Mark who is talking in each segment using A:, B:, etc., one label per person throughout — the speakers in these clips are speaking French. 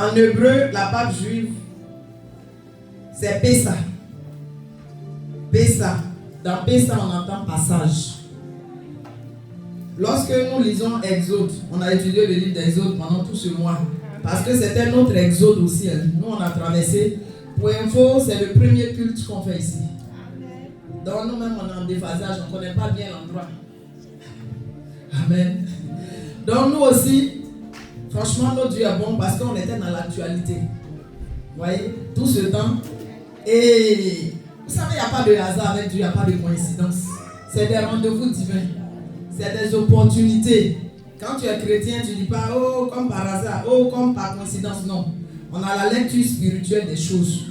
A: En hébreu, la Pâque juive, c'est Pessa. Pessa. Dans Pessa, on entend passage. Lorsque nous lisons Exode, on a étudié le livre d'Exode pendant tout ce mois. Parce que c'était notre Exode aussi. Nous, on a traversé. Pour info, c'est le premier culte qu'on fait ici. Donc nous-mêmes, on est en déphasage. On ne connaît pas bien l'endroit. Amen. Donc nous aussi, franchement, notre Dieu est bon parce qu'on était dans l'actualité. Vous voyez, tout ce temps. Et vous savez, il n'y a pas de hasard avec Dieu, il n'y a pas de coïncidence. C'est des rendez-vous divins. C'est des opportunités. Quand tu es chrétien, tu ne dis pas, oh, comme par hasard, oh, comme par coïncidence. Non. On a la lecture spirituelle des choses.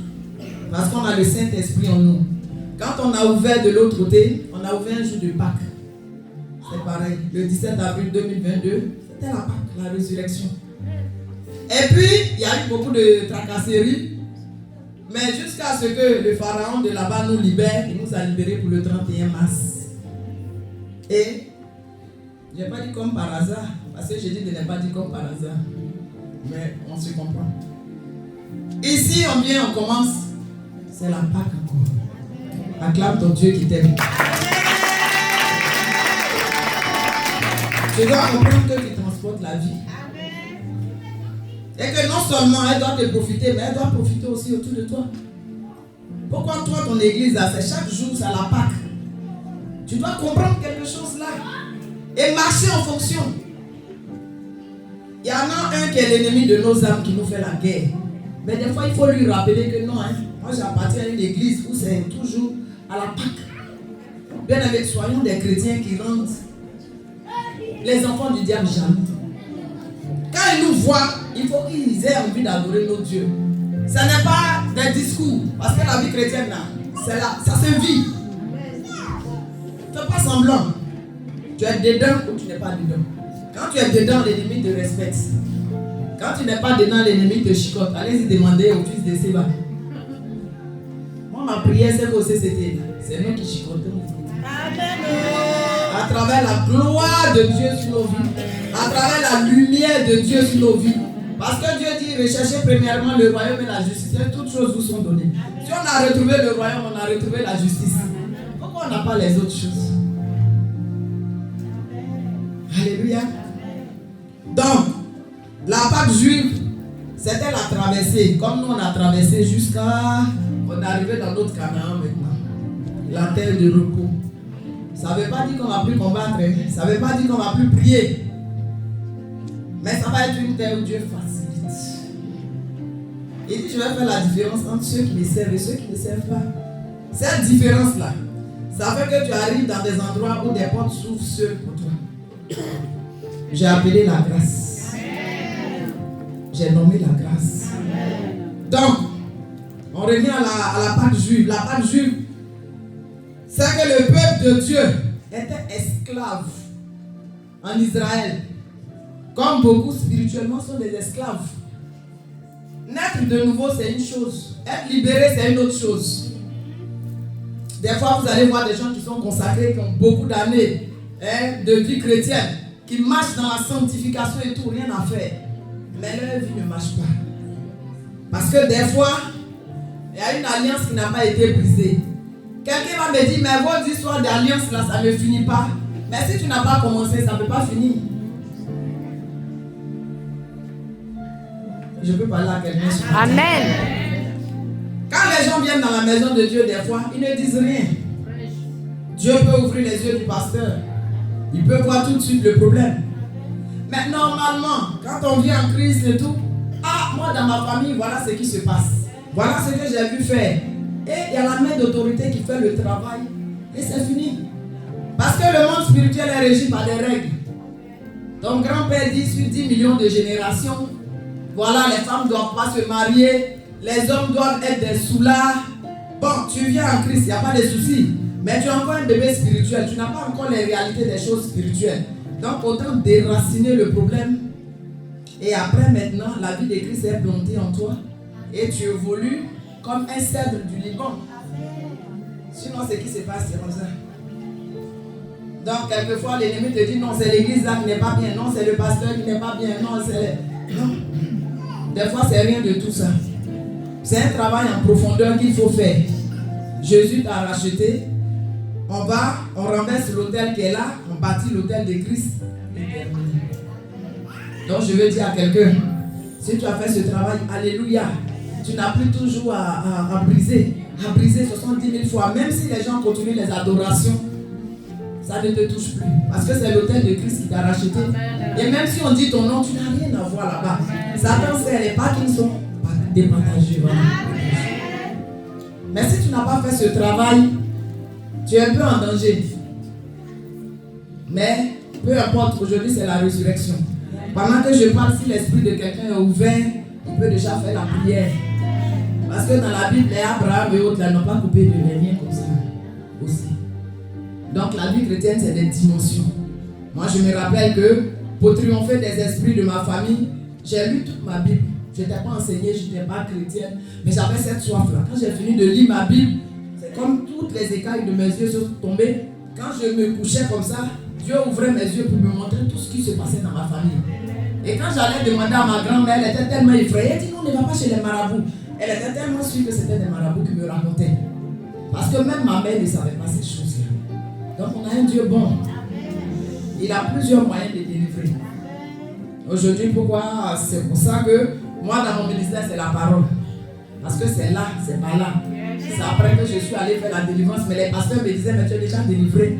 A: Parce qu'on a le Saint-Esprit en nous. Quand on a ouvert de l'autre côté, on a ouvert un jour de Pâques. C'est pareil. Le 17 avril 2022, c'était la Pâque, la résurrection. Et puis, il y a eu beaucoup de tracasseries. Mais jusqu'à ce que le pharaon de là-bas nous libère, il nous a libérés pour le 31 mars. Et je n'ai pas dit comme par hasard, parce que j'ai dit de ne pas dire comme par hasard. Mais on se comprend. Ici, on vient, on commence. C'est la Pâque encore. Acclame ton Dieu qui t'aime. Tu dois comprendre que tu transportes la vie. Et que non seulement elle doit te profiter, mais elle doit profiter aussi autour de toi. Pourquoi toi, ton église, là, c'est chaque jour, c'est la Pâque. Tu dois comprendre quelque chose là. Et marcher en fonction. Il y en a un qui est l'ennemi de nos âmes qui nous fait la guerre. Mais des fois, il faut lui rappeler que non, moi j'appartiens à une église où c'est toujours à la Pâque. Bien avec, soyons des chrétiens qui rendent les enfants du diable jaloux. Quand ils nous voient, il faut qu'ils aient envie d'adorer notre Dieu. Ce n'est pas des discours, parce que la vie chrétienne, là, c'est là, ça se vit. Fais pas semblant. Tu es dedans ou tu n'es pas dedans. Quand tu es dedans, l'ennemi te respecte. Quand tu n'es pas dedans, l'ennemi te chicote. Allez-y demander au fils de Séba. Moi, ma prière, c'est qu'au CCT, c'est nous qui chicotons. À travers la gloire de Dieu sur nos vies, à travers la lumière de Dieu sur nos vies. Parce que Dieu dit, recherchez premièrement le royaume et la justice. Et toutes choses vous sont données. Si on a retrouvé le royaume, on a retrouvé la justice. Pourquoi on n'a pas les autres choses? Alléluia. Donc, la Pâque juive, c'était la traversée. Comme nous, on a traversé jusqu'à... On est arrivé dans notre Canaan maintenant. La terre de repos. Ça ne veut pas dire qu'on ne va plus combattre. Ça ne veut pas dire qu'on ne va plus prier. Mais ça va être une terre où Dieu facilite. Il dit, je vais faire la différence entre ceux qui me servent et ceux qui ne me servent pas. Cette différence-là, ça fait que tu arrives dans des endroits où des portes s'ouvrent seules pour toi. J'ai appelé la grâce. J'ai nommé la grâce. Donc, on revient à la Pâque juive. La Pâque juive, c'est que le peuple de Dieu était esclave en Israël. Comme beaucoup spirituellement sont des esclaves. Naître de nouveau, c'est une chose. Être libéré, c'est une autre chose. Des fois, vous allez voir des gens qui sont consacrés, qui ont beaucoup d'années de vie chrétienne, qui marchent dans la sanctification et tout, rien à faire. Mais leur vie ne marche pas. Parce que des fois, il y a une alliance qui n'a pas été brisée. Quelqu'un va me dire, mais votre histoire d'alliance là, ça ne finit pas. Mais si tu n'as pas commencé, ça ne peut pas finir. Je peux parler à quelqu'un.
B: Amen.
A: Quand les gens viennent dans la maison de Dieu, des fois, ils ne disent rien. Dieu peut ouvrir les yeux du pasteur. Il peut voir tout de suite le problème. Mais normalement, quand on vient en Christ et tout, moi dans ma famille, voilà ce qui se passe. Voilà ce que j'ai vu faire. Et il y a la main d'autorité qui fait le travail. Et c'est fini. Parce que le monde spirituel est régi par des règles. Ton grand-père dit sur 10 millions de générations, voilà, les femmes ne doivent pas se marier, les hommes doivent être des soulards. Bon, tu viens en Christ, il n'y a pas de souci. Mais tu es encore un bébé spirituel, tu n'as pas encore les réalités des choses spirituelles. Donc autant déraciner le problème. Et après maintenant, la vie de Christ est plantée en toi. Et tu évolues comme un cèdre du Liban. Sinon, ce qui se passe, c'est comme ça. Donc, quelquefois, l'ennemi te dit, non, c'est l'église là qui n'est pas bien. Non, c'est le pasteur qui n'est pas bien. Non, c'est... Non. Des fois, c'est rien de tout ça. C'est un travail en profondeur qu'il faut faire. Jésus t'a racheté. On renverse l'autel qui est là, on bâtit l'autel de Christ. Donc je veux dire à quelqu'un, si tu as fait ce travail, alléluia, tu n'as plus toujours à briser 70 000 fois, même si les gens continuent les adorations, ça ne te touche plus. Parce que c'est l'autel de Christ qui t'a racheté. Et même si on dit ton nom, tu n'as rien à voir là-bas. Satan sait les pas qui ne sont pas départagés. Mais si tu n'as pas fait ce travail, tu es un peu en danger. Mais peu importe, aujourd'hui c'est la résurrection. Pendant que je parle, si l'esprit de quelqu'un est ouvert, il peut déjà faire la prière. Parce que dans la Bible, les Abraham et autres n'ont pas coupé de liens comme ça aussi. Donc la vie chrétienne, c'est des dimensions. Moi, je me rappelle que pour triompher des esprits de ma famille, j'ai lu toute ma Bible. Je n'étais pas enseignée, je n'étais pas chrétienne, mais j'avais cette soif-là. Quand j'ai fini de lire ma Bible, c'est comme toutes les écailles de mes yeux sont tombées. Quand je me couchais comme ça, Dieu ouvrait mes yeux pour me montrer tout ce qui se passait dans ma famille. Et quand j'allais demander à ma grand-mère, elle était tellement effrayée, elle dit non, on ne va pas chez les marabouts. Elle était tellement sûre que c'était des marabouts qui me racontaient. Parce que même ma mère ne savait pas ces choses-là. Donc on a un Dieu bon. Il a plusieurs moyens de délivrer. Aujourd'hui, pourquoi? C'est pour ça que moi, dans mon ministère, c'est la parole. Parce que c'est là, c'est pas là. C'est après que je suis allé faire la délivrance. Mais les pasteurs me disaient, mais tu es déjà délivré.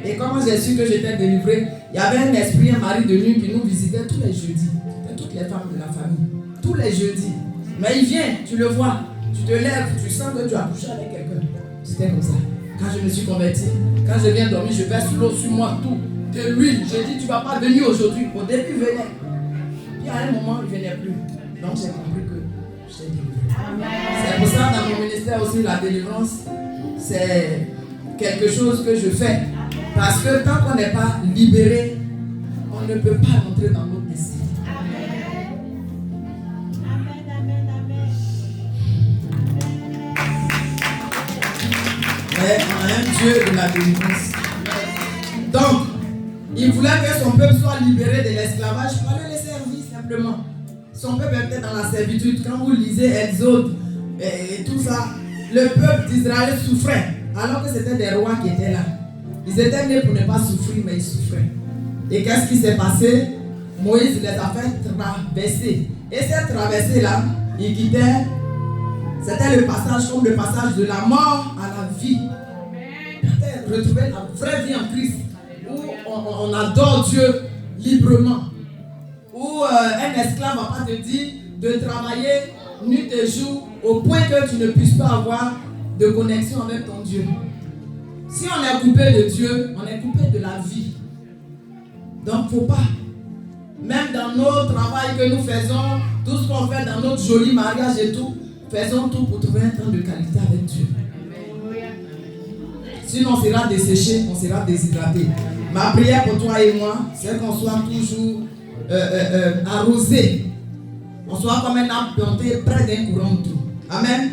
A: Et comment j'ai su que j'étais délivré? Il y avait un esprit, un mari de nuit qui nous visitait tous les jeudis. C'était toutes les femmes de la famille. Tous les jeudis. Mais il vient, tu le vois. Tu te lèves, tu sens que tu as couché avec quelqu'un. C'était comme ça. Quand je me suis converti, quand je viens dormir, je verse l'eau sur moi, tout. De l'huile. Je dis, tu ne vas pas venir aujourd'hui. Au début, il venait. Puis à un moment, il ne venait plus. Donc j'ai compris que j'étais délivré. C'est pour ça, dans mon ministère aussi, la délivrance, c'est quelque chose que je fais. Parce que tant qu'on n'est pas libéré, on ne peut pas rentrer dans notre destin. Mais on a un Dieu de la délivrance. Donc, il voulait que son peuple soit libéré de l'esclavage. Il fallait les servir simplement. Son peuple était dans la servitude. Quand vous lisez Exode et tout ça, le peuple d'Israël souffrait. Alors que c'était des rois qui étaient là. Ils étaient nés pour ne pas souffrir, mais ils souffraient. Et qu'est-ce qui s'est passé? Moïse les a fait traverser. Et cette traversée-là, ils quittaient. C'était le passage comme le passage de la mort à la vie. C'était retrouver la vraie vie en Christ. Où on adore Dieu librement. Où un esclave ne va pas te dire de travailler nuit et jour au point que tu ne puisses pas avoir de connexion avec ton Dieu. Si on est coupé de Dieu, on est coupé de la vie. Donc il ne faut pas. Même dans nos travails que nous faisons, tout ce qu'on fait dans notre joli mariage et tout, faisons tout pour trouver un temps de qualité avec Dieu. Sinon on sera desséché, on sera déshydraté. Ma prière pour toi et moi, c'est qu'on soit toujours arrosé. On soit comme un arbre planté près d'un courant d'eau. Amen.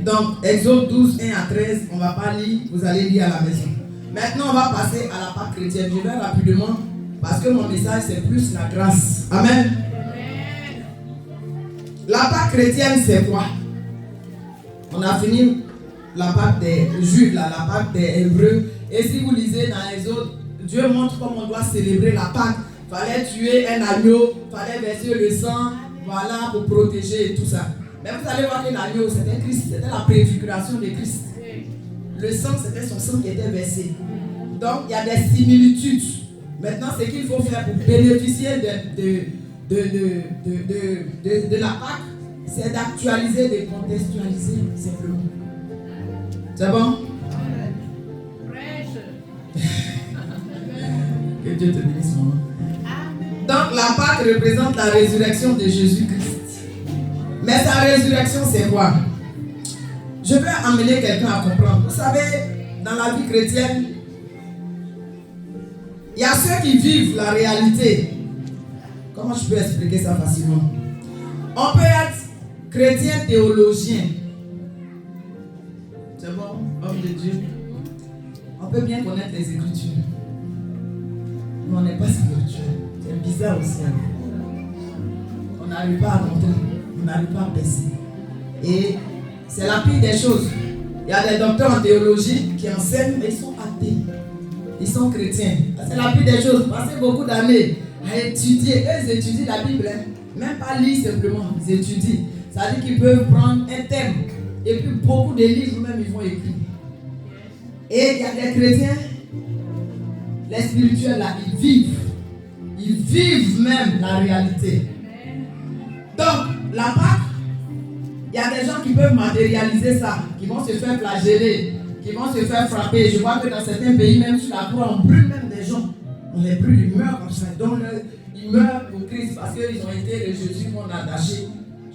A: Donc, Exode 12, 1 à 13, on ne va pas lire, vous allez lire à la maison. Maintenant, on va passer à la Pâque chrétienne. Je vais rapidement, parce que mon message, c'est plus la grâce. Amen. La Pâque chrétienne, c'est quoi? On a fini la Pâque des Juifs, la Pâque des Hébreux. Et si vous lisez dans Exode, Dieu montre comment on doit célébrer la Pâque. Il fallait tuer un agneau, il fallait verser le sang, voilà, pour protéger et tout ça. Mais vous allez voir que l'agneau, c'était Christ, c'était la préfiguration de Christ. Le sang, c'était son sang qui était versé. Donc, il y a des similitudes. Maintenant, ce qu'il faut faire pour bénéficier de la Pâque, c'est d'actualiser, de contextualiser simplement. C'est bon? Que Dieu te bénisse, maman. Donc, la Pâque représente la résurrection de Jésus-Christ. Mais sa résurrection, c'est quoi? Je vais amener quelqu'un à comprendre. Vous savez, dans la vie chrétienne, il y a ceux qui vivent la réalité. Comment je peux expliquer ça facilement? On peut être chrétien théologien. C'est bon, homme de Dieu. On peut bien connaître les Écritures. Mais on n'est pas spirituel. C'est bizarre aussi. On n'arrive pas à rentrer, on n'arrive pas à percer. Et c'est la pire des choses. Il y a des docteurs en théologie qui enseignent, mais ils sont athées. Ils sont chrétiens. C'est la pire des choses. Passer beaucoup d'années à étudier. Eux, ils étudient la Bible. Hein. Même pas lire simplement. Ils étudient. Ça veut dire qu'ils peuvent prendre un thème. Et puis beaucoup de livres même, ils vont écrire. Et il y a des chrétiens, les spirituels là, ils vivent. Ils vivent même la réalité. Donc, la Pâque, il y a des gens qui peuvent matérialiser ça, qui vont se faire flageller, qui vont se faire frapper. Je vois que dans certains pays, même sur la croix, on brûle même des gens. On les brûle, ils meurent comme ça. Donc, ils meurent pour Christ parce qu'ils ont été le Jésus qu'on a attaché.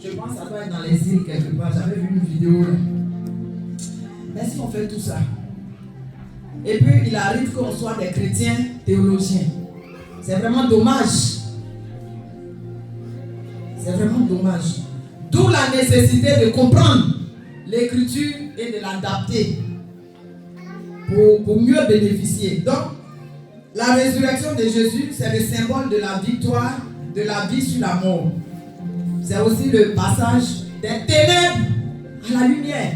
A: Je pense que ça doit être dans les îles quelque part. J'avais vu une vidéo là. Mais si on fait tout ça, et puis il arrive qu'on soit des chrétiens théologiens, c'est vraiment dommage. C'est vraiment dommage. D'où la nécessité de comprendre l'écriture et de l'adapter pour mieux bénéficier. Donc, la résurrection de Jésus, c'est le symbole de la victoire de la vie sur la mort. C'est aussi le passage des ténèbres à la lumière.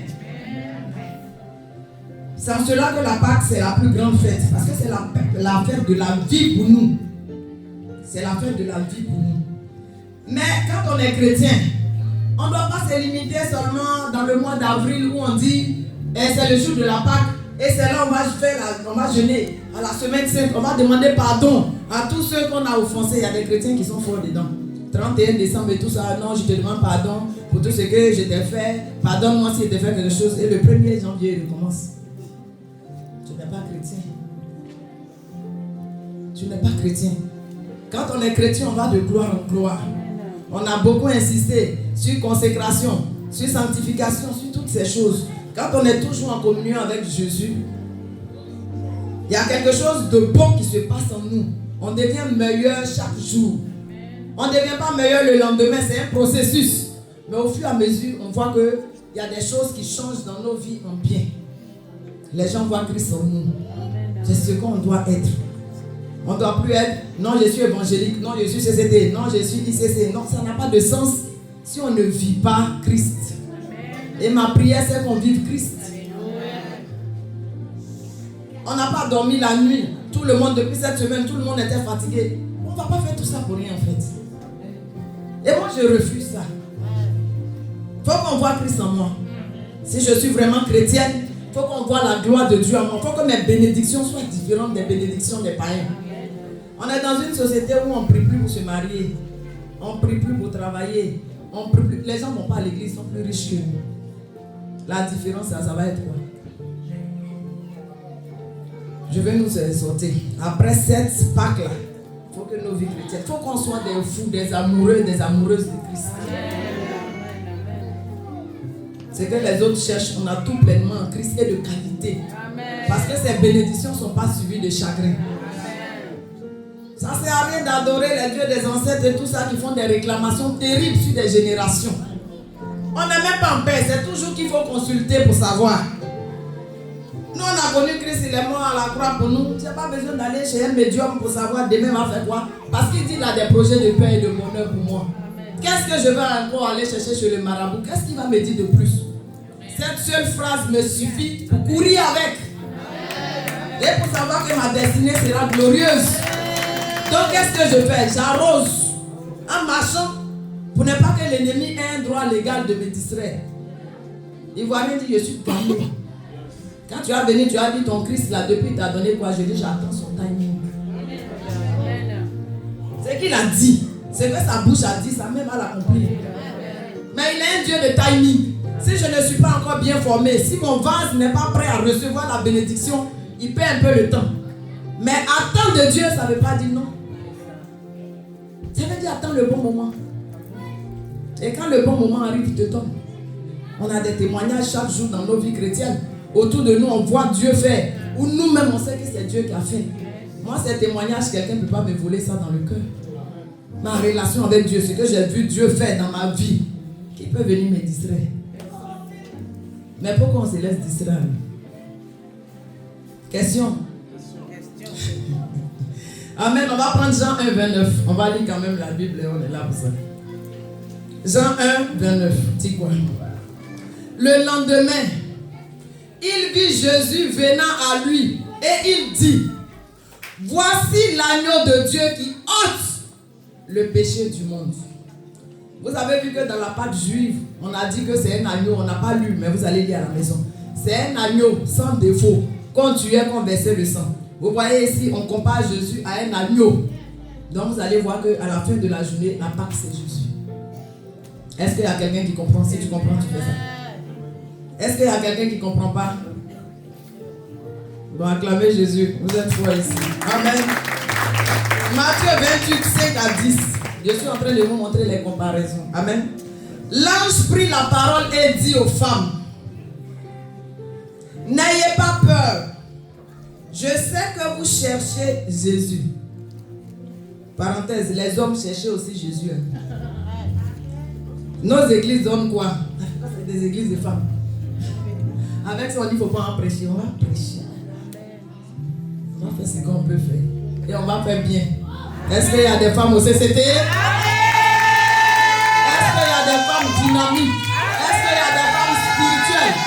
A: C'est en cela que la Pâque, c'est la plus grande fête. Parce que c'est la fête de la vie pour nous. C'est la fête de la vie pour nous. Mais quand on est chrétien, on ne doit pas se limiter seulement dans le mois d'avril où on dit c'est le jour de la Pâque et c'est là on va jeûner à la semaine sainte, on va demander pardon à tous ceux qu'on a offensés. Il y a des chrétiens qui sont forts dedans. 31 décembre et tout ça, non, je te demande pardon pour tout ce que je t'ai fait. Pardonne-moi si je t'ai fait quelque chose. Et le 1er janvier, il recommence. Tu n'es pas chrétien. Tu n'es pas chrétien. Quand on est chrétien, on va de gloire en gloire. On a beaucoup insisté sur consécration, sur sanctification, sur toutes ces choses. Quand on est toujours en communion avec Jésus, il y a quelque chose de bon qui se passe en nous. On devient meilleur chaque jour. On ne devient pas meilleur le lendemain, c'est un processus. Mais au fur et à mesure, on voit qu'il y a des choses qui changent dans nos vies en bien. Les gens voient Christ en nous. C'est ce qu'on doit être. On ne doit plus être, non, je suis évangélique, non, je suis CCT, non, je suis ICC. Non, ça n'a pas de sens si on ne vit pas Christ. Et ma prière, c'est qu'on vive Christ. On n'a pas dormi la nuit. Tout le monde, depuis cette semaine, tout le monde était fatigué. On ne va pas faire tout ça pour rien, en fait. Et moi, je refuse ça. Il faut qu'on voit Christ en moi. Si je suis vraiment chrétienne, il faut qu'on voit la gloire de Dieu en moi. Il faut que mes bénédictions soient différentes des bénédictions des païens. On est dans une société où on ne prie plus pour se marier. On ne prie plus pour travailler. On prie plus. Les gens ne vont pas à l'église, ils sont plus riches que nous. La différence, ça va être quoi? Je vais nous exhorter. Après cette Pâque-là, il faut que nos vies chrétiennes, il faut qu'on soit des fous, des amoureux, des amoureuses de Christ. C'est que les autres cherchent, on a tout pleinement en Christ et de qualité. Parce que ces bénédictions ne sont pas suivies de chagrin. Ça ne sert à rien d'adorer les dieux des ancêtres et tout ça qui font des réclamations terribles sur des générations. On n'est même pas en paix, c'est toujours qu'il faut consulter pour savoir. Nous, on a connu Christ, il est mort à la croix pour nous. Tu n'as pas besoin d'aller chez un médium pour savoir demain va faire quoi. Parce qu'il dit qu'il a des projets de paix et de bonheur pour moi. Qu'est-ce que je vais encore aller chercher chez le marabout? Qu'est-ce qu'il va me dire de plus? Cette seule phrase me suffit pour courir avec. Et pour savoir que ma destinée sera glorieuse. Donc qu'est-ce que je fais? J'arrose en marchant pour ne pas que l'ennemi ait un droit légal de me distraire. L'Ivoirien dit, je suis gagné. Quand tu as venu, tu as dit ton Christ là, depuis tu as donné quoi? Je dis, j'attends son timing. C'est qu'il a dit. C'est que sa bouche a dit, sa main va l'accomplir. Mais il est un Dieu de timing. Si je ne suis pas encore bien formé, si mon vase n'est pas prêt à recevoir la bénédiction, il perd un peu le temps. Mais attendre de Dieu, ça ne veut pas dire non. Ça veut dire attendre le bon moment. Et quand le bon moment arrive, il te tombe. On a des témoignages chaque jour dans nos vies chrétiennes. Autour de nous, on voit Dieu faire. Ou nous-mêmes, on sait que c'est Dieu qui a fait. Moi, ces témoignages, quelqu'un ne peut pas me voler ça dans le cœur. Ma relation avec Dieu, ce que j'ai vu Dieu faire dans ma vie, qui peut venir me distraire. Mais pourquoi on se laisse distraire? Question. Amen. On va prendre Jean 1, 29. On va lire quand même la Bible et on est là pour ça. Jean 1, 29. Dis quoi? Le lendemain, il vit Jésus venant à lui et il dit: voici l'agneau de Dieu qui ôte le péché du monde. Vous avez vu que dans la Pâque juive, on a dit que c'est un agneau, on n'a pas lu, mais vous allez lire à la maison. C'est un agneau sans défaut, qu'on tuait, qu'on versait le sang. Vous voyez ici, on compare Jésus à un agneau. Donc vous allez voir qu'à la fin de la journée, la Pâque c'est Jésus. Est-ce qu'il y a quelqu'un qui comprend? Si tu comprends, tu fais ça. Est-ce qu'il y a quelqu'un qui ne comprend pas? Bon, acclamez Jésus. Vous êtes forts ici. Amen. Matthieu 28, 5 à 10. Je suis en train de vous montrer les comparaisons. Amen. L'ange prit la parole et dit aux femmes: n'ayez pas peur. Je sais que vous cherchez Jésus. Parenthèse, les hommes cherchaient aussi Jésus. Nos églises donnent quoi? C'est des églises de femmes. Avec ça, on dit qu'il ne faut pas en prêcher. On va prêcher. On va faire ce qu'on peut faire. Et on va faire bien. Est-ce qu'il y a des femmes au CCT? Est-ce qu'il y a des femmes dynamiques? Est-ce qu'il y a des femmes spirituelles?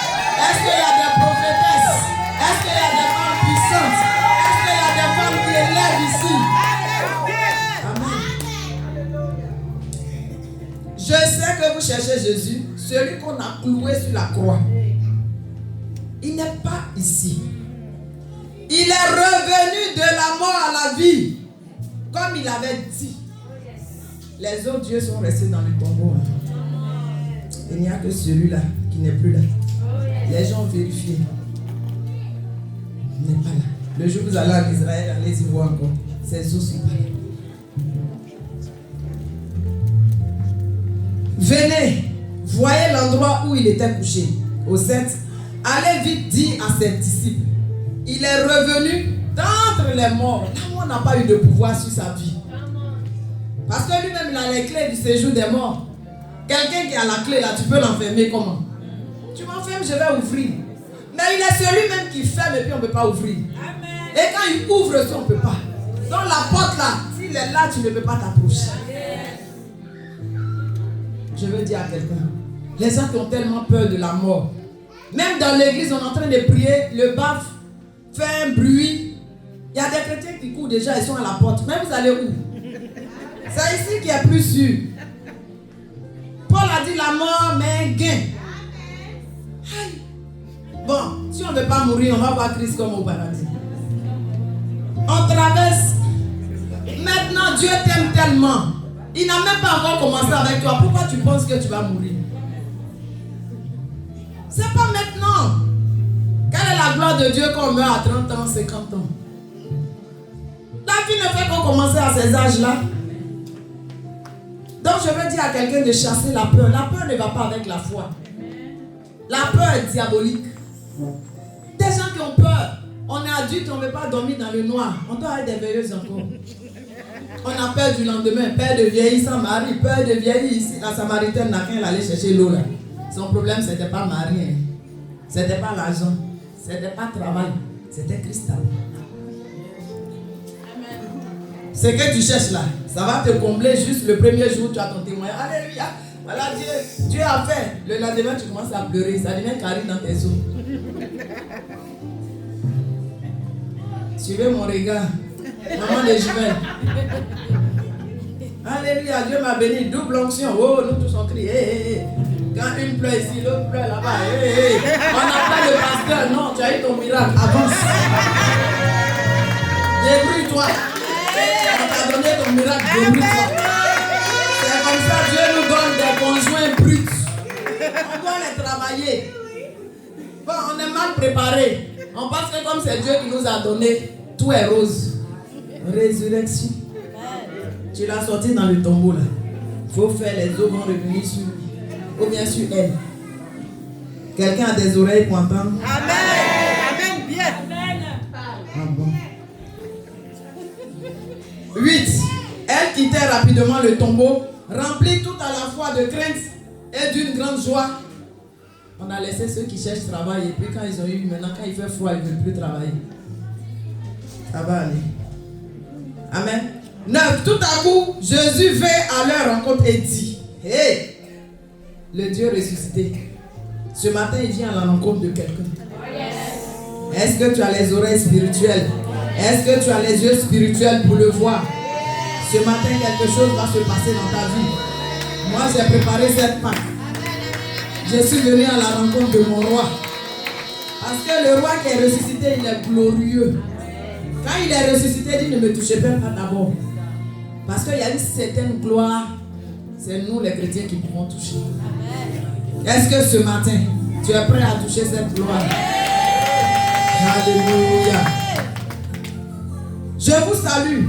A: Est-ce qu'il y a des prophétesses? Est-ce qu'il y a des femmes puissantes? Est-ce qu'il y a des femmes qui élèvent ici? Amen. Je sais que vous cherchez Jésus, celui qu'on a cloué sur la croix. Il n'est pas ici. Il est revenu de la mort à la vie. Comme il avait dit. Les autres dieux sont restés dans le tombeau. Il n'y a que celui-là qui n'est plus là. Les gens ont vérifié. Il n'est pas là. Le jour où vous allez en Israël, allez y voir encore. Ces os sont pas là. Venez, voyez l'endroit où il était couché. Au 7. Allez vite dire à ses disciples: il est revenu d'entre les morts. La mort n'a pas eu de pouvoir sur sa vie. Parce que lui-même, il a les clés du séjour des morts. Quelqu'un qui a la clé là, tu peux l'enfermer comment? Tu m'enfermes, je vais ouvrir. Mais il est celui-même qui ferme et puis on ne peut pas ouvrir. Amen. Et quand il ouvre ça, on ne peut pas. Donc la porte là, s'il est là, tu ne peux pas t'approcher. Je veux dire à quelqu'un, les gens qui ont tellement peur de la mort, même dans l'église, on est en train de prier, le baf fait un bruit. Il y a des chrétiens qui courent déjà, ils sont à la porte. Mais vous allez où? C'est ici qui est plus sûr. Paul a dit la mort, mais un gain. Aïe. Bon, si on ne veut pas mourir, on va voir Christ comme au paradis. On traverse. Maintenant, Dieu t'aime tellement. Il n'a même pas encore commencé avec toi. Pourquoi tu penses que tu vas mourir? C'est pas maintenant. Quelle est la gloire de Dieu quand on meurt à 30 ans, 50 ans? La vie ne fait qu'en commencer à ces âges-là. Donc je veux dire à quelqu'un de chasser la peur. La peur ne va pas avec la foi. La peur est diabolique. Des gens qui ont peur. On est adulte, on ne veut pas dormir dans le noir. On doit être des veilleuses encore. On a peur du lendemain. Peur de vieillir sans mari. Peur de vieillir ici. La Samaritaine n'a qu'à aller chercher l'eau là. Son problème, ce n'était pas mari. Hein. Ce n'était pas l'argent. Ce n'était pas travail. C'était Christ. Ce que tu cherches là, ça va te combler juste le premier jour où tu as ton témoignage. Alléluia. Voilà, Dieu a fait. Le lendemain, tu commences à pleurer. Ça devient carré dans tes os. Suivez mon regard. Maman des jumelles. Alléluia, Dieu m'a béni. Double onction. Oh, nous tous on crie. Hey, hey, hey. Quand une pleure ici, l'autre pleure là-bas. Hey, hey. On n'a pas le pasteur. Non, tu as eu ton miracle. Avance. Débrouille-toi. On t'a donné ton miracle. Débrouille-toi. C'est comme ça, Dieu nous donne des conjoints bruts. On doit les travailler. Bon, on est mal préparé. On pense que comme c'est Dieu qui nous a donné, tout est rose. Résurrection. Tu l'as sorti dans le tombeau là. Il faut faire, les eaux vont revenir sur lui. Ou bien sur elle. Quelqu'un a des oreilles pour entendre?
B: Amen. Amen. Bien.
A: Ah bon. 8. Elle quittait rapidement le tombeau, remplie tout à la fois de crainte et d'une grande joie. On a laissé ceux qui cherchent travail et puis quand ils ont eu, maintenant quand il fait froid, ils ne veulent plus travailler. Ça va aller. Amen. 9. Tout à coup, Jésus vint à leur rencontre et dit: Hey, le Dieu ressuscité. Ce matin, il vient à la rencontre de quelqu'un. Est-ce que tu as les oreilles spirituelles? Est-ce que tu as les yeux spirituels pour le voir? Ce matin, quelque chose va se passer dans ta vie. Moi, j'ai préparé cette Pâque. Je suis venu à la rencontre de mon roi. Parce que le roi qui est ressuscité, il est glorieux. Quand il est ressuscité, il dit ne me touchez pas d'abord. Parce qu'il y a une certaine gloire. C'est nous les chrétiens qui pouvons toucher. Est-ce que ce matin, tu es prêt à toucher cette gloire? Alléluia. Je vous salue.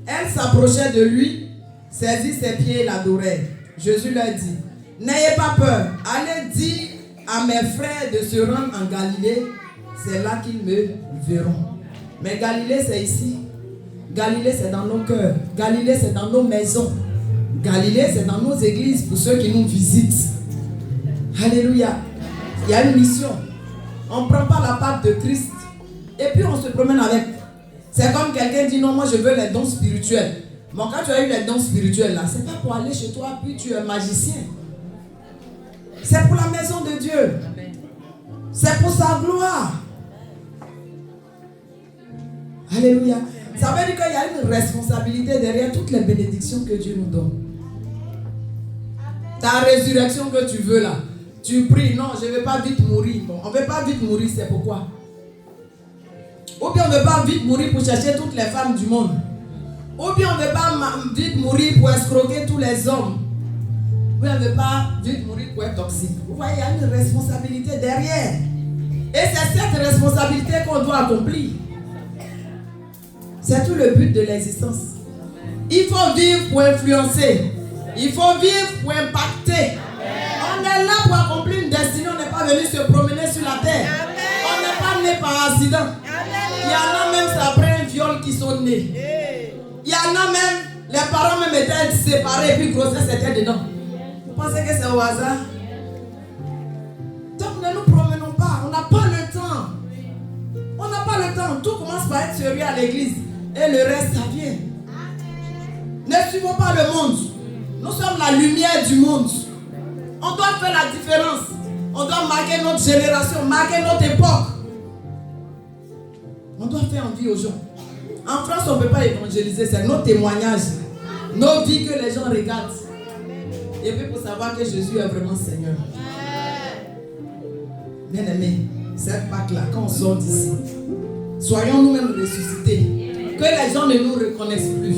A: Elle s'approchait de lui, saisit ses pieds et l'adorait. Jésus leur dit, n'ayez pas peur, allez dire à mes frères de se rendre en Galilée, c'est là qu'ils me verront. Mais Galilée, c'est ici. Galilée, c'est dans nos cœurs. Galilée, c'est dans nos maisons. Galilée, c'est dans nos églises pour ceux qui nous visitent. Alléluia. Il y a une mission. On ne prend pas la part de Christ et puis on se promène avec. C'est comme quelqu'un dit non, moi je veux les dons spirituels. Bon, quand tu as eu les dons spirituels là, c'est pas pour aller chez toi puis tu es magicien. C'est pour la maison de Dieu. C'est pour sa gloire. Alléluia. Ça veut dire qu'il y a une responsabilité derrière toutes les bénédictions que Dieu nous donne. Ta résurrection que tu veux là, tu pries, non, je ne veux pas vite mourir. Bon, on ne veut pas vite mourir, c'est pourquoi? Ou bien on ne veut pas vite mourir pour chercher toutes les femmes du monde. Ou bien on ne veut pas vite mourir pour escroquer tous les hommes. Ou bien on ne veut pas vite mourir pour être toxique. Vous voyez, il y a une responsabilité derrière. Et c'est cette responsabilité qu'on doit accomplir. C'est tout le but de l'existence. Il faut vivre pour influencer. Il faut vivre pour impacter. On est là pour accomplir une destinée. On n'est pas venu se promener sur la terre. On n'est pas né par accident. Il y en a même, c'est après un viol qui sont nés. Il y en a même, les parents même étaient séparés et puis grossesse était dedans. Vous pensez que c'est au hasard? Donc ne nous promenons pas. On n'a pas le temps. On n'a pas le temps. Tout commence par être sérieux à l'église. Et le reste, ça vient. Ne suivons pas le monde. Nous sommes la lumière du monde. On doit faire la différence. On doit marquer notre génération, marquer notre époque. On doit faire envie aux gens. En France, on ne peut pas évangéliser. C'est nos témoignages, nos vies que les gens regardent. Et puis pour savoir que Jésus est vraiment Seigneur. Bien aimé, cette Pâque-là, quand on sort d'ici, soyons nous-mêmes ressuscités. Que les gens ne nous reconnaissent plus.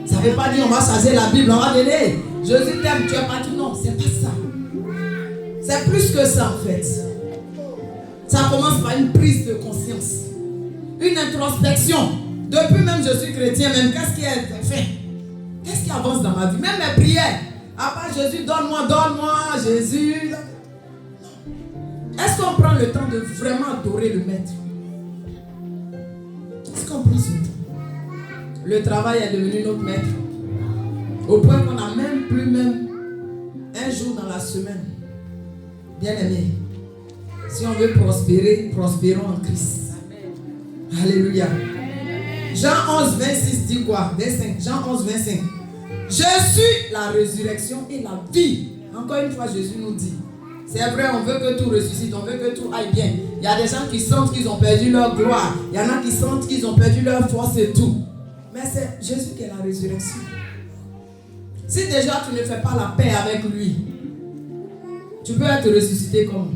A: Ça ne veut pas dire on va changer la Bible, on va donner Jésus t'aime, tu es parti. Non, c'est pas ça. C'est plus que ça en fait. Ça commence par une prise de conscience, une introspection. Depuis même je suis chrétien, même qu'est-ce qui est fait? Qu'est-ce qui avance dans ma vie? Même mes prières. À part Jésus, donne-moi, Jésus. Est-ce qu'on prend le temps de vraiment adorer le Maître? Est-ce qu'on prend ce temps? Le travail est devenu notre maître. Au point qu'on n'a même plus un jour dans la semaine. Bien aimé, si on veut prospérer, prospérons en Christ. Amen. Alléluia. Jean 11, 26 dit quoi? 25. Jean 11, 25. Je suis la résurrection et la vie. Encore une fois, Jésus nous dit. C'est vrai, on veut que tout ressuscite, on veut que tout aille bien. Il y a des gens qui sentent qu'ils ont perdu leur gloire. Il y en a qui sentent qu'ils ont perdu leur force et tout. Mais c'est Jésus qui est la résurrection. Si déjà tu ne fais pas la paix avec lui, tu peux être ressuscité comme.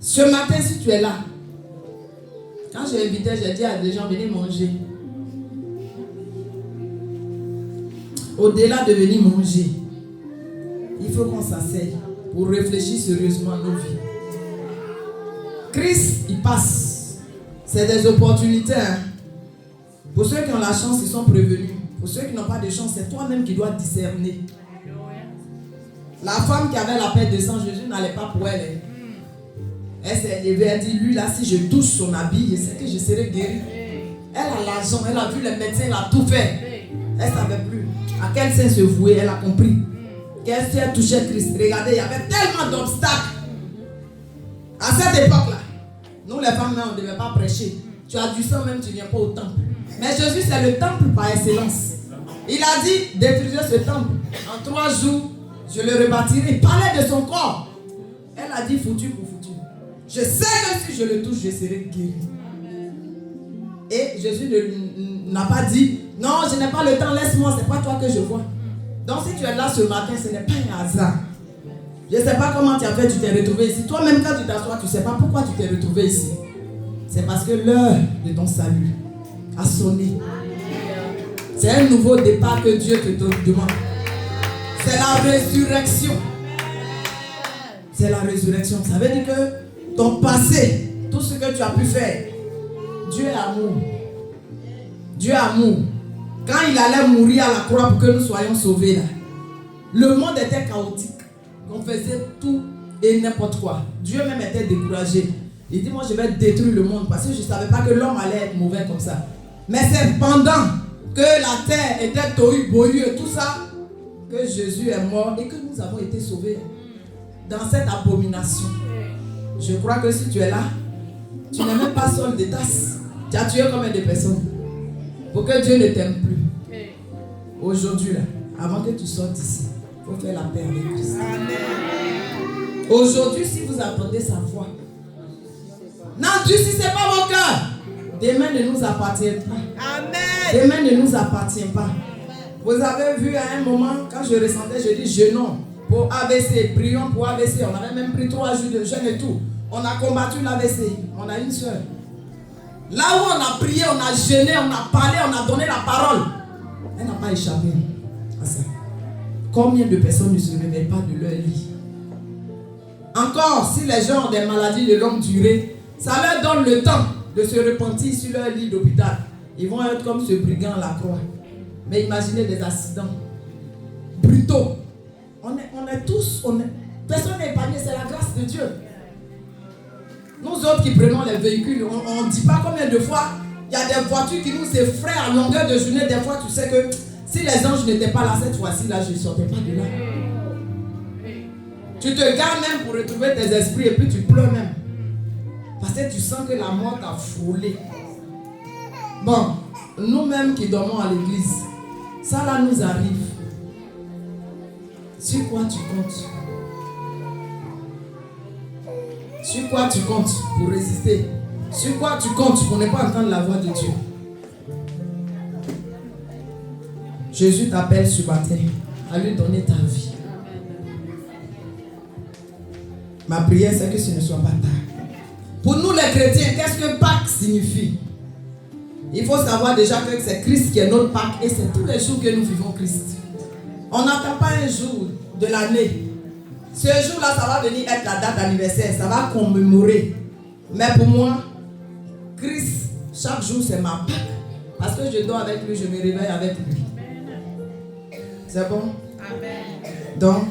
A: Ce matin, si tu es là, quand j'ai invité, j'ai dit à des gens, venez manger. Au-delà de venir manger, il faut qu'on s'asseye pour réfléchir sérieusement à nos vies. Christ, il passe. C'est des opportunités. Hein. Pour ceux qui ont la chance, ils sont prévenus. Pour ceux qui n'ont pas de chance, c'est toi-même qui dois discerner. La femme qui avait la perte de sang, Jésus n'allait pas pour elle. Elle s'est élevée, elle dit, lui là, si je touche son habit, je sais que je serai guérie. Elle a l'argent, elle a vu les médecins, elle a tout fait. Elle ne savait plus à quel sein se vouer, elle a compris. Qu'elle s'est touchée Christ. Regardez, il y avait tellement d'obstacles. À cette époque-là, nous les femmes, on ne devait pas prêcher. Tu as du sang même, tu ne viens pas au temple. Mais Jésus, c'est le temple par excellence. Il a dit, détruisez ce temple. En 3 jours, je le rebâtirai. Il parlait de son corps. Elle a dit, foutu pour foutu. Je sais que si je le touche, je serai guéri. Et Jésus n'a pas dit, non, je n'ai pas le temps, laisse-moi, c'est pas toi que je vois. Donc si tu es là ce matin, ce n'est pas un hasard. Je ne sais pas comment tu as fait, tu t'es retrouvé ici. Toi-même, quand tu t'assois, tu ne sais pas pourquoi tu t'es retrouvé ici. C'est parce que l'heure de ton salut a sonné. C'est un nouveau départ que Dieu te demande. C'est la résurrection. C'est la résurrection. Ça veut dire que ton passé, tout ce que tu as pu faire, Dieu est amour. Dieu est amour. Quand il allait mourir à la croix pour que nous soyons sauvés là, le monde était chaotique. On faisait tout et n'importe quoi. Dieu même était découragé. Il dit, moi je vais détruire le monde parce que je ne savais pas que l'homme allait être mauvais comme ça. Mais c'est pendant que la terre était tohu bohu et tout ça, que Jésus est mort et que nous avons été sauvés dans cette abomination. Je crois que si tu es là, tu n'es même pas seul de tasse. Tu as tué combien de personnes pour que Dieu ne t'aime plus. Aujourd'hui, là, avant que tu sortes d'ici, il faut faire la paix avec Christ. Aujourd'hui, si vous attendez sa voix, n'endurcissez pas vos cœurs. Demain ne nous appartient pas.
B: Amen.
A: Demain ne nous appartient pas. Vous avez vu à un moment, quand je ressentais, je dis jeûnons pour AVC, prions pour AVC. On avait même pris 3 jours de jeûne et tout. On a combattu l'AVC. On a une seule. Là où on a prié, on a jeûné, on a parlé, on a donné la parole. Elle n'a pas échappé à ça. Combien de personnes ne se réveillent pas de leur lit? Encore, si les gens ont des maladies de longue durée, ça leur donne le temps de se repentir sur leur lit d'hôpital. Ils vont être comme ce brigand à la croix. Mais imaginez des accidents brutaux. On est tous, personne n'est épargné, c'est la grâce de Dieu. Nous autres qui prenons les véhicules, on ne dit pas combien de fois il y a des voitures qui nous effraient à longueur de journée. Des fois, tu sais que si les anges n'étaient pas là cette fois-ci, là, je ne sortais pas de là. Tu te gardes même pour retrouver tes esprits et puis tu pleures même. Parce que tu sens que la mort t'a frôlé. Bon, nous-mêmes qui dormons à l'église, ça là nous arrive. Sur quoi tu comptes? Sur quoi tu comptes pour résister? Sur quoi tu comptes pour ne pas entendre la voix de Dieu? Jésus t'appelle ce matin à lui donner ta vie. Ma prière, c'est que ce ne soit pas tard. Pour nous les chrétiens, qu'est-ce que Pâques signifie? Il faut savoir déjà que c'est Christ qui est notre Pâques et c'est tous les jours que nous vivons Christ. On n'attend pas un jour de l'année. Ce jour-là, ça va venir être la date d'anniversaire, ça va commémorer. Mais pour moi, Christ, chaque jour c'est ma Pâques. Parce que je dors avec lui, je me réveille avec lui. C'est bon? Amen. Donc,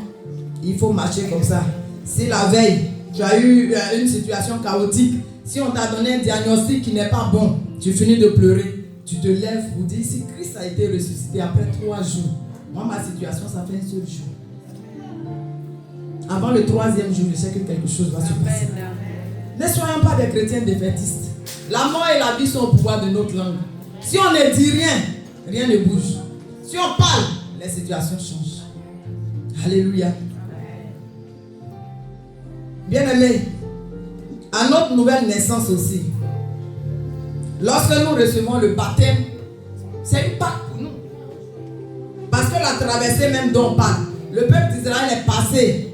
A: il faut marcher comme ça. Si la veille, tu as eu une situation chaotique, si on t'a donné un diagnostic qui n'est pas bon, tu finis de pleurer, tu te lèves pour dire si Christ a été ressuscité après 3 jours. Moi, ma situation, ça fait un seul jour. Avant le 3e jour, je sais que quelque chose va se passer. Ne soyons pas des chrétiens défaitistes. La mort et la vie sont au pouvoir de notre langue. Si on ne dit rien, rien ne bouge. Si on parle, les situations changent. Alléluia. Bien-aimés, à notre nouvelle naissance aussi, lorsque nous recevons le baptême, c'est une Pâque pour nous. Parce que la traversée même dont on parle, le peuple d'Israël est passé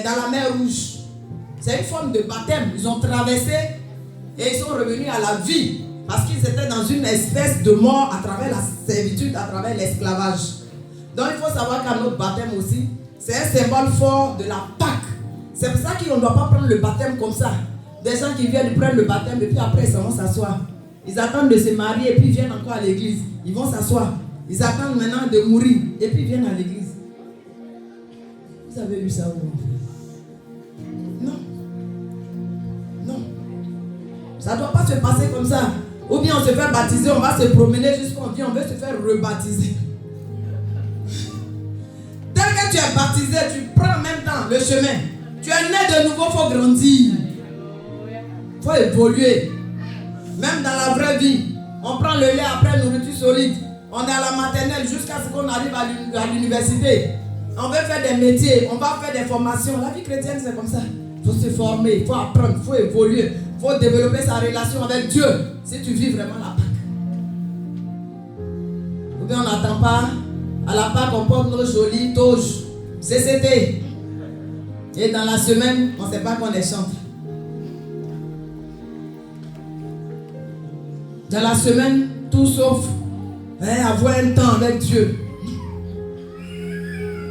A: dans la mer Rouge. C'est une forme de baptême. Ils ont traversé et ils sont revenus à la vie. Parce qu'ils étaient dans une espèce de mort à travers la servitude, à travers l'esclavage. Donc il faut savoir qu'à notre baptême aussi, c'est un symbole fort de la Pâque. C'est pour ça qu'on ne doit pas prendre le baptême comme ça. Des gens qui viennent prendre le baptême et puis après ils vont s'asseoir. Ils attendent de se marier et puis ils viennent encore à l'église. Ils vont s'asseoir. Ils attendent maintenant de mourir et puis ils viennent à l'église. Vous avez vu ça où? Non. Non. Ça ne doit pas se passer comme ça. Ou bien on se fait baptiser, on va se promener jusqu'à on vient, on veut se faire rebaptiser. Tel que tu es baptisé, tu prends en même temps le chemin. Tu es né de nouveau, il faut grandir. Il faut évoluer. Même dans la vraie vie, on prend le lait après nourriture solide. On est à la maternelle jusqu'à ce qu'on arrive à l'université. On veut faire des métiers, on va faire des formations. La vie chrétienne, c'est comme ça. Il faut se former, il faut apprendre, il faut évoluer, il faut développer sa relation avec Dieu. Si tu vis vraiment la Pâque. Ou bien on n'attend pas. À la Pâque, on porte nos jolies toges. CCT. Et dans la semaine, on ne sait pas qu'on les chante. Dans la semaine, tout sauf avoir un temps avec Dieu.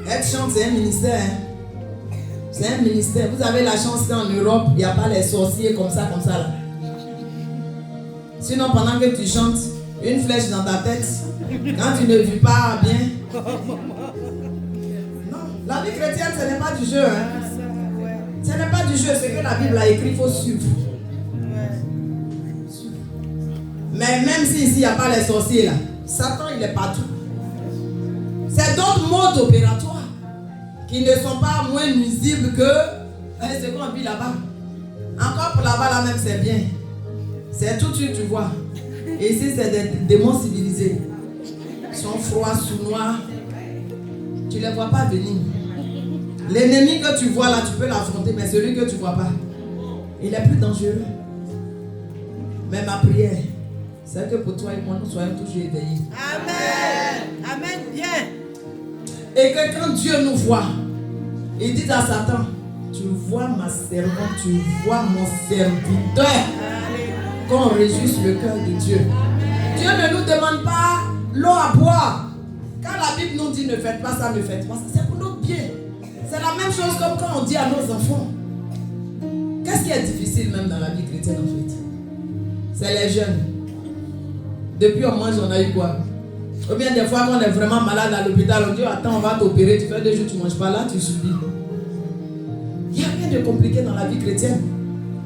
A: Être chante, c'est un ministère. C'est un ministère. Vous avez la chance qu'en Europe, il n'y a pas les sorciers comme ça là. Sinon, pendant que tu chantes, une flèche dans ta tête, quand tu ne vis pas bien. Non, la vie chrétienne, ce n'est pas du jeu. Ce n'est pas du jeu, c'est que la Bible a écrit, il faut suivre. Mais même si ici, il n'y a pas les sorciers là, Satan, il est partout. C'est d'autres modes opératoires qui ne sont pas moins nuisibles que ce qu'on vit là-bas. Encore pour là-bas, là même, c'est bien. C'est tout de suite, tu vois. Et ici, c'est des démons civilisés. Ils sont froids, sous-noirs. Tu ne les vois pas venir. L'ennemi que tu vois là, tu peux l'affronter, mais celui que tu ne vois pas, il est plus dangereux. Mais ma prière, c'est que pour toi et moi, nous soyons toujours éveillés.
B: Amen. Amen. Bien.
A: Et que quand Dieu nous voit, il dit à Satan, tu vois ma servante, tu vois mon serviteur. Qu'on réjouisse le cœur de Dieu. Dieu ne nous demande pas l'eau à boire. Quand la Bible nous dit ne faites pas ça, ne faites pas ça, c'est pour notre bien. C'est la même chose comme quand on dit à nos enfants. Qu'est-ce qui est difficile même dans la vie chrétienne en fait? C'est les jeunes. Depuis on mange, on a eu quoi? Ou bien des fois quand on est vraiment malade à l'hôpital, on dit attends, on va t'opérer, tu fais 2 jours, tu ne manges pas là, tu subis. Il n'y a rien de compliqué dans la vie chrétienne.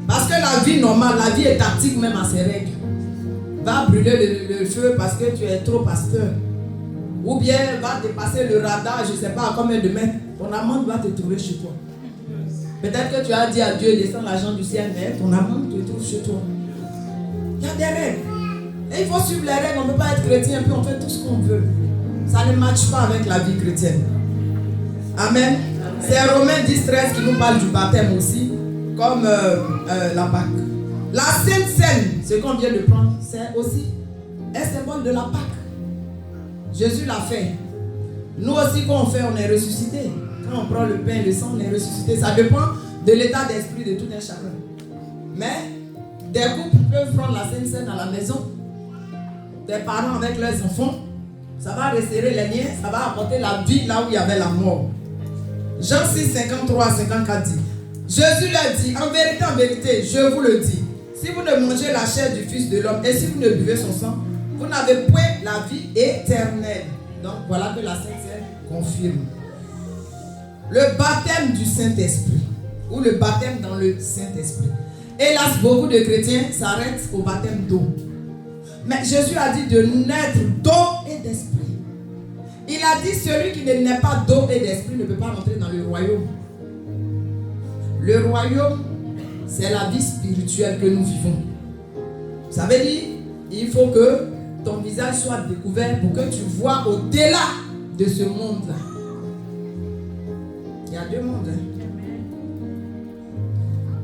A: Parce que la vie normale, la vie est tactique même à ses règles. Va brûler le feu parce que tu es trop pasteur. Ou bien va dépasser le radar, je ne sais pas à combien de mètres. Ton amende va te trouver chez toi. Peut-être que tu as dit à Dieu, descends l'argent du ciel, mais ton amende te trouve chez toi. Il y a des règles. Et il faut suivre les règles, on ne peut pas être chrétien et puis on fait tout ce qu'on veut. Ça ne matche pas avec la vie chrétienne. Amen. C'est Romains 10-13 qui nous parle du baptême aussi, comme la Pâque. La Sainte Seine, ce qu'on vient de prendre, c'est aussi un symbole de la Pâque. Jésus l'a fait. Nous aussi, quand on fait, on est ressuscité. Quand on prend le pain et le sang, on est ressuscité. Ça dépend de l'état d'esprit de tout un chacun. Mais des couples peuvent prendre la Sainte Seine à la maison. Des parents avec leurs enfants. Ça va resserrer les liens, ça va apporter la vie là où il y avait la mort. Jean 6, 53 à 54 dit, Jésus leur dit, en vérité, je vous le dis, si vous ne mangez la chair du Fils de l'homme et si vous ne buvez son sang, vous n'avez point la vie éternelle. Donc voilà que la Sainte Seine confirme. Le baptême du Saint-Esprit, ou le baptême dans le Saint-Esprit. Hélas, beaucoup de chrétiens s'arrêtent au baptême d'eau. Mais Jésus a dit de naître d'eau et d'esprit. Il a dit celui qui ne naît pas d'eau et d'esprit ne peut pas rentrer dans le royaume. Le royaume, c'est la vie spirituelle que nous vivons. Ça veut dire, il faut que ton visage soit découvert pour que tu vois au-delà de ce monde-là. Il y a 2 mondes.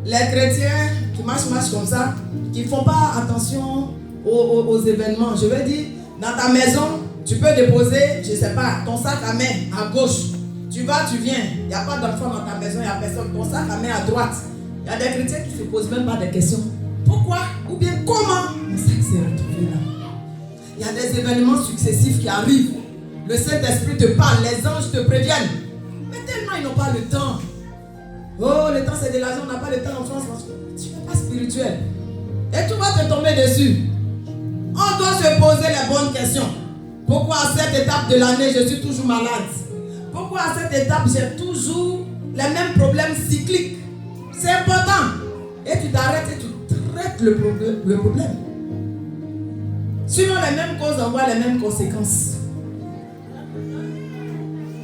A: Les chrétiens qui marchent comme ça, qui ne font pas attention aux événements. Je veux dire, dans ta maison, tu peux déposer, je ne sais pas, ton sac à main à gauche. Tu vas, tu viens. Il n'y a pas d'enfant dans ta maison, il n'y a personne. Ton sac à main à droite. Il y a des chrétiens qui ne se posent même pas des questions. Pourquoi? Ou bien comment? Mon sac s'est retrouvé là. Il y a des événements successifs qui arrivent. Le Saint-Esprit te parle, les anges te préviennent. Mais tellement ils n'ont pas le temps. Oh, le temps c'est de l'argent, on n'a pas le temps en France. Tu n'es pas spirituel. Et tout va te tomber dessus. On doit se poser les bonnes questions. Pourquoi à cette étape de l'année, je suis toujours malade? Pourquoi à cette étape, j'ai toujours les mêmes problèmes cycliques? C'est important. Et tu t'arrêtes et tu traites le problème. Sinon, les mêmes causes envoient les mêmes conséquences.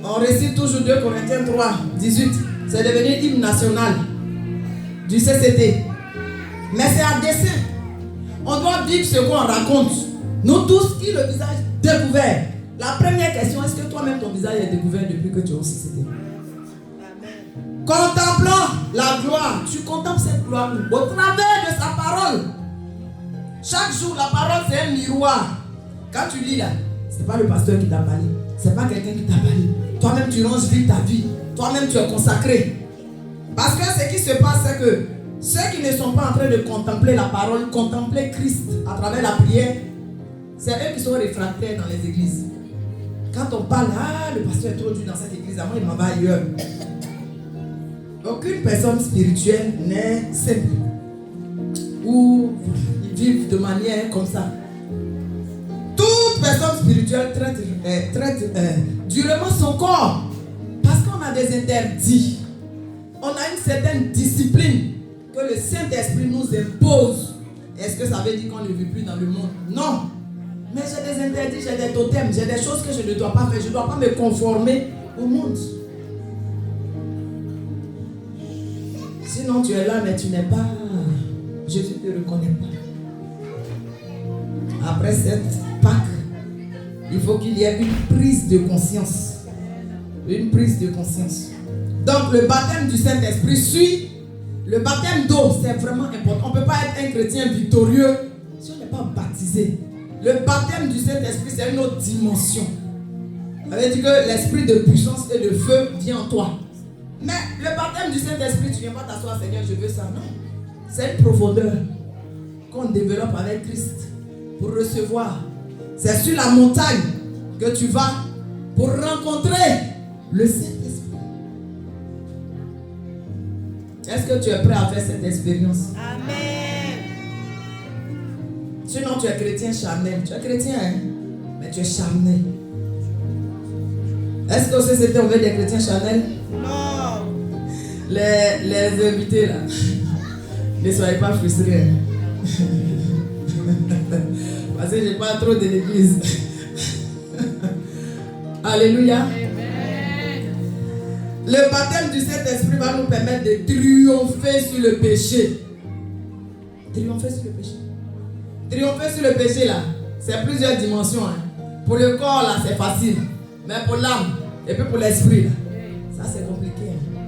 A: On récite toujours 2 Corinthiens 3, 18. C'est devenu hymne national du CCT. Mais c'est à dessein. On doit vivre ce qu'on raconte. Nous tous qui le visage découvert. La première question, est-ce que toi-même ton visage est découvert depuis que tu as aussi cité? Contemplant la gloire, tu contemples cette gloire au travers de sa parole. Chaque jour, la parole c'est un miroir. Quand tu lis là, c'est pas le pasteur qui t'a parlé, c'est pas quelqu'un qui t'a parlé. Toi-même tu ranges vite ta vie, toi-même tu es consacré. Parce que ce qui se passe, c'est que ceux qui ne sont pas en train de contempler la parole, contempler Christ à travers la prière, c'est eux qui sont réfractaires dans les églises. Quand on parle, le pasteur est trop dur dans cette église, moi il m'en va ailleurs. Aucune personne spirituelle n'est simple ou ils vivent de manière comme ça. Toute personne spirituelle traite durement son corps parce qu'on a des interdits. On a une certaine discipline que le Saint-Esprit nous impose. Est-ce que ça veut dire qu'on ne vit plus dans le monde? Non. Mais j'ai des interdits, j'ai des totems, j'ai des choses que je ne dois pas faire. Je ne dois pas me conformer au monde. Sinon tu es là mais tu n'es pas. Jésus ne te reconnaît pas. Après cette Pâque, il faut qu'il y ait une prise de conscience. Une prise de conscience. Donc le baptême du Saint-Esprit suit le baptême d'eau, c'est vraiment important. On ne peut pas être un chrétien victorieux si on n'est pas baptisé. Le baptême du Saint-Esprit, c'est une autre dimension. Ça veut dire que l'esprit de puissance et de feu vient en toi. Mais le baptême du Saint-Esprit, tu ne viens pas t'asseoir, Seigneur, je veux ça. Non. C'est une profondeur qu'on développe avec Christ pour recevoir. C'est sur la montagne que tu vas pour rencontrer le Saint-Esprit. Est-ce que tu es prêt à faire cette expérience?
B: Amen.
A: Sinon, tu es chrétien charnel. Tu es chrétien, hein? Mais tu es charnel. Est-ce que c'était on veut des chrétiens charnels?
B: Non.
A: Les invités là, ne soyez pas frustrés. Parce que je n'ai pas trop de l'église. Alléluia. Le baptême du Saint-Esprit va nous permettre de triompher sur le péché. Triompher sur le péché. Triompher sur le péché là, c'est plusieurs dimensions. Hein. Pour le corps là, c'est facile. Mais pour l'âme et puis pour l'esprit là, ça c'est compliqué. Hein.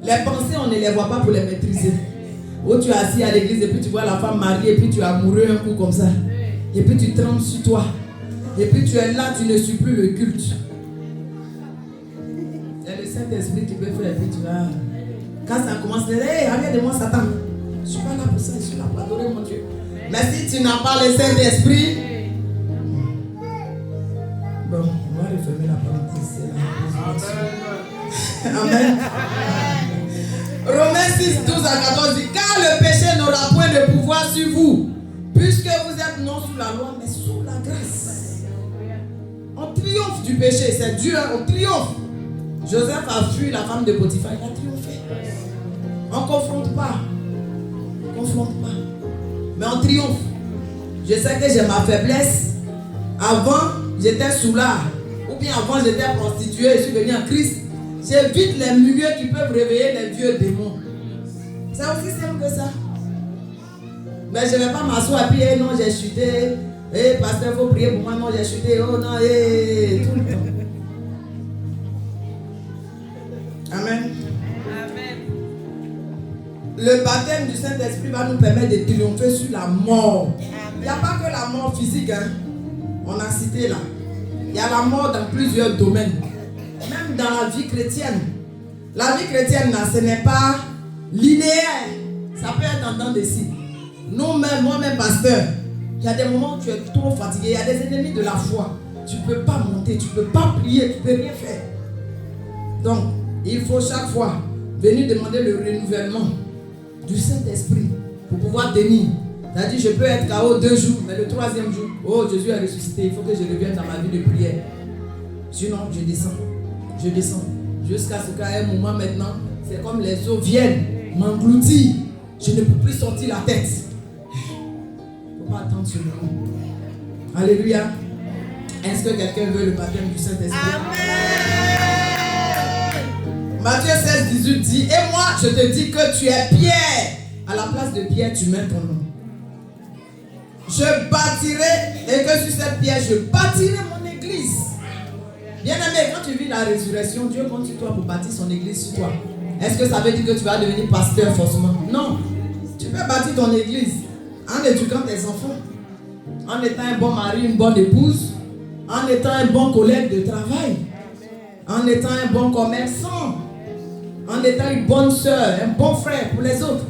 A: Les pensées, on ne les voit pas pour les maîtriser. Où tu es assis à l'église et puis tu vois la femme mariée et puis tu es amoureux un coup comme ça. Et puis tu trembles sur toi. Et puis tu es là, tu ne suis plus le culte. C'est le Saint-Esprit qui peut faire et puis tu vas. Quand ça commence, hey, arrête de moi Satan. Je ne suis pas là pour ça, je suis là pour adorer mon Dieu. Mais si tu n'as pas le Saint-Esprit, bon, on va refermer la parenthèse. Amen. Romains 6, 12 à 14 dit, car le péché n'aura point de pouvoir sur vous, puisque vous êtes non sous la loi, mais sous la grâce. On triomphe du péché, c'est Dieu, on triomphe. Joseph a fui la femme de Potiphar, il a triomphé. On ne confronte pas. On ne confronte pas. Mais on triomphe. Je sais que j'ai ma faiblesse. Avant, j'étais soulard. Ou bien avant, j'étais prostituée, je suis venu en Christ. J'évite les milieux qui peuvent réveiller les vieux démons. C'est aussi simple que ça. Mais je ne vais pas m'asseoir et puis, non, j'ai chuté. Pasteur, il faut prier pour moi. Non, j'ai chuté. Oh non, tout le temps. Amen. Amen. Le baptême du Saint-Esprit va nous permettre de triompher sur la mort. Il n'y a pas que la mort physique. Hein. On a cité là. Il y a la mort dans plusieurs domaines. Même dans la vie chrétienne. La vie chrétienne, là, ce n'est pas linéaire. Ça peut être en temps de si. Nous-mêmes, moi-même, pasteur, il y a des moments où tu es trop fatigué. Il y a des ennemis de la foi. Tu ne peux pas monter, tu ne peux pas prier, tu ne peux rien faire. Donc, il faut chaque fois venir demander le renouvellement du Saint-Esprit pour pouvoir tenir. C'est-à-dire, je peux être KO 2 jours, mais le 3e jour, oh, Jésus a ressuscité, il faut que je revienne dans ma vie de prière. Sinon, je descends. Je descends. Jusqu'à ce qu'à un moment maintenant, c'est comme les eaux viennent m'engloutir. Je ne peux plus sortir la tête. Il ne faut pas attendre ce moment. Alléluia. Est-ce que quelqu'un veut le baptême du Saint-Esprit?
B: Amen.
A: Matthieu 16, 18 dit, et moi, je te dis que tu es Pierre. À la place de Pierre, tu mets ton nom. Je bâtirai, et que sur cette pierre, je bâtirai mon Bien-aimé, quand tu vis la résurrection, Dieu compte sur toi pour bâtir son église sur toi. Est-ce que ça veut dire que tu vas devenir pasteur forcément? Non. Tu peux bâtir ton église en éduquant tes enfants, en étant un bon mari, une bonne épouse, en étant un bon collègue de travail, en étant un bon commerçant, en étant une bonne soeur, un bon frère pour les autres.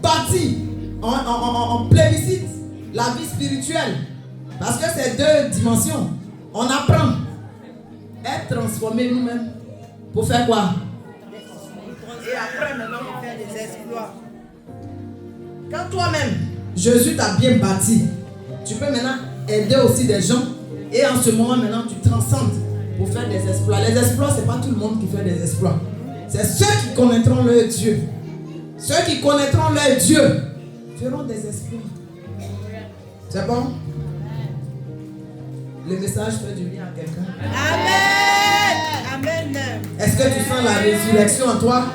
A: Bâti, on plébiscite la vie spirituelle. Parce que c'est deux dimensions. On apprend à être transformé nous-mêmes. Pour faire quoi? Et après, maintenant, on fait des exploits. Quand toi-même, Jésus t'a bien bâti, tu peux maintenant aider aussi des gens. Et en ce moment, maintenant, tu transcendes pour faire des exploits. Les exploits, ce n'est pas tout le monde qui fait des exploits. C'est ceux qui connaîtront leur Dieu. Ceux qui connaîtront leur Dieu feront des exploits. C'est bon? Le message fait du bien à quelqu'un.
B: Amen. Amen.
A: Est-ce que tu sens la résurrection en toi?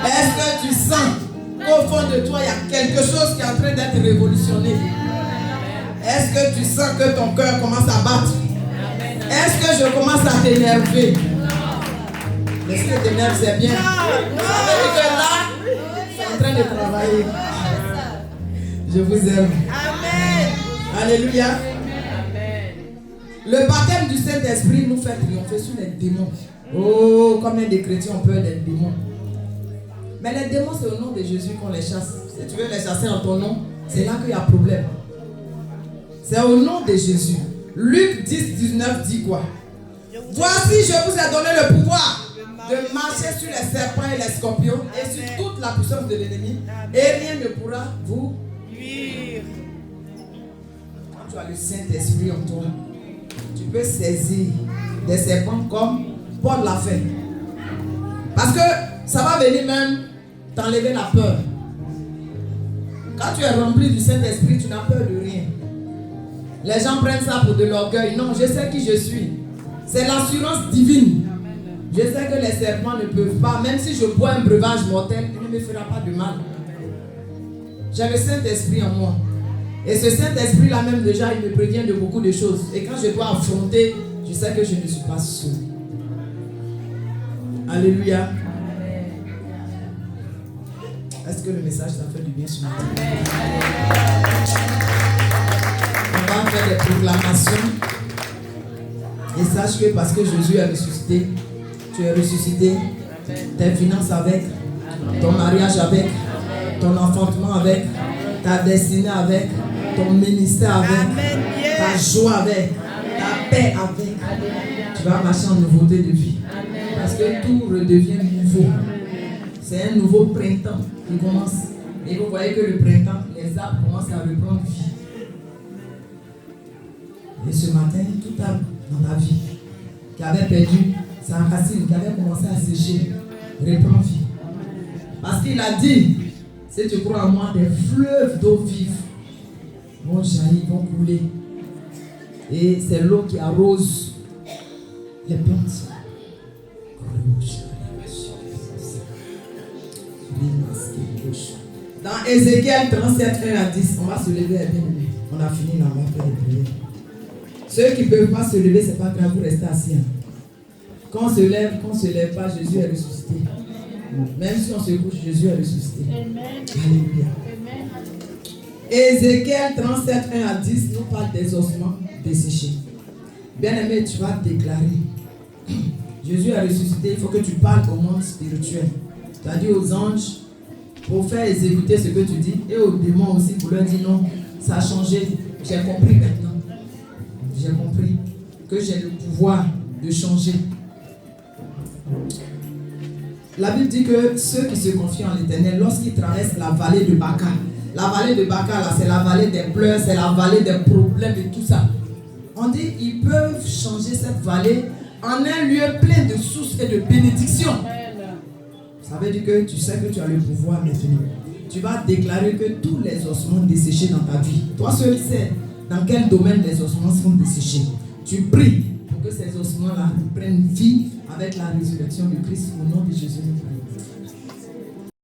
A: Est-ce que tu sens qu'au fond de toi, il y a quelque chose qui est en train d'être révolutionné? Est-ce que tu sens que ton cœur commence à battre? Est-ce que je commence à t'énerver? Mais si tu t'énerves, c'est bien. Ça veut dire que là, c'est en train de travailler. Je vous aime.
B: Amen.
A: Alléluia. Le baptême du Saint-Esprit nous fait triompher sur les démons. Oh, combien de chrétiens ont peur des démons? Mais les démons, c'est au nom de Jésus qu'on les chasse. Si tu veux les chasser en ton nom, c'est là qu'il y a problème. C'est au nom de Jésus. Luc 10, 19 dit quoi? Voici, je vous ai donné le pouvoir de marcher sur les serpents et les scorpions et sur toute la puissance de l'ennemi, et rien ne pourra vous nuire. Quand tu as le Saint-Esprit en toi, tu peux saisir des serpents comme Paul l'a fait. Parce que ça va venir même t'enlever la peur. Quand tu es rempli du Saint-Esprit, tu n'as peur de rien. Les gens prennent ça pour de l'orgueil. Non, je sais qui je suis. C'est l'assurance divine. Je sais que les serpents ne peuvent pas, même si je bois un breuvage mortel, il ne me fera pas de mal. J'ai le Saint-Esprit en moi. Et ce Saint-Esprit-là même déjà, il me prévient de beaucoup de choses. Et quand je dois affronter, je sais que je ne suis pas seul. Alléluia. Est-ce que le message ça fait du bien ce matin? On va faire des proclamations. Et sache que parce que Jésus est ressuscité, tu es ressuscité, tes finances avec, ton mariage avec, ton enfantement avec, ta destinée avec, ton ministère avec, ta joie avec, ta paix avec. Tu vas marcher en nouveauté de vie. Parce que tout redevient nouveau. C'est un nouveau printemps qui commence. Et vous voyez que le printemps, les arbres commencent à reprendre vie. Et ce matin, tout arbre dans ta vie qui avait perdu sa racine, qui avait commencé à sécher, reprend vie. Parce qu'il a dit, si tu crois en moi, des fleuves d'eau vive vont jaillir, vont couler. Et c'est l'eau qui arrose les plantes. Dans Ézéchiel 37, 1 à 10, on va se lever à bien. On a fini là, on va faire les prières. Ceux qui ne peuvent pas se lever, ce n'est pas grave, vous restez assis. Quand on se lève, quand on ne se lève pas, Jésus est ressuscité. Même si on se couche, Jésus est ressuscité. Alléluia. Ézéchiel 37, 1 à 10 nous parle des ossements desséchés. Bien-aimé, tu vas déclarer. Jésus est ressuscité, il faut que tu parles au monde spirituel. Tu as dit aux anges pour faire exécuter ce que tu dis et aux démons aussi pour leur dire non, ça a changé. J'ai compris maintenant. J'ai compris que j'ai le pouvoir de changer. La Bible dit que ceux qui se confient en l'Éternel, lorsqu'ils traversent la vallée de Baca, la vallée de Baca, là, c'est la vallée des pleurs, c'est la vallée des problèmes et tout ça. On dit ils peuvent changer cette vallée en un lieu plein de sources et de bénédictions. Ça veut dire que tu sais que tu as le pouvoir maintenant. Tu vas déclarer que tous les ossements desséchés dans ta vie, toi seul sais dans quel domaine les ossements sont desséchés. Tu pries pour que ces ossements-là prennent vie avec la résurrection de Christ au nom de Jésus.